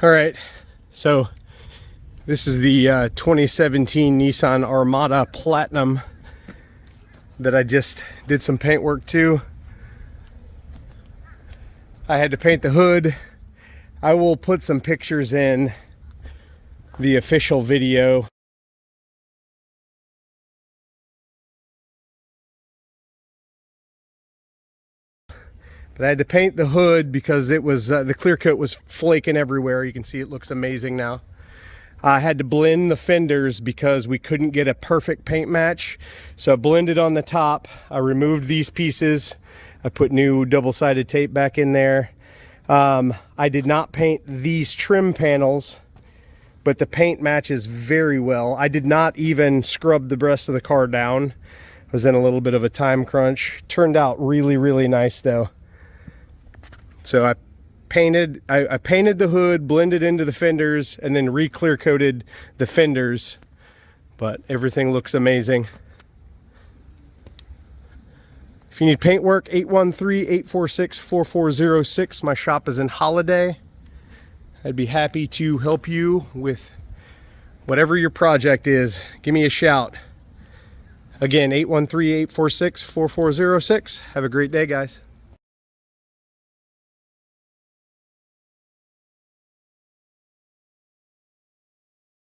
All right, so this is the 2017 Nissan Armada Platinum that I just did some paint work to. I had to paint the hood. I will put some pictures in the official video. But I had to paint the hood because it was the clear coat was flaking everywhere. You can see it looks amazing now. I had to blend the fenders because we couldn't get a perfect paint match. So I blended on the top. I removed these pieces. I put new double-sided tape back in there. I did not paint these trim panels, but the paint matches very well. I did not even scrub the rest of the car down. I was in a little bit of a time crunch. Turned out really, really nice though. So I painted the hood, blended into the fenders, and then re-clear coated the fenders. But everything looks amazing. If you need paint work, 813-846-4406. My shop is in Holiday. I'd be happy to help you with whatever your project is. Give me a shout. Again, 813-846-4406. Have a great day, guys.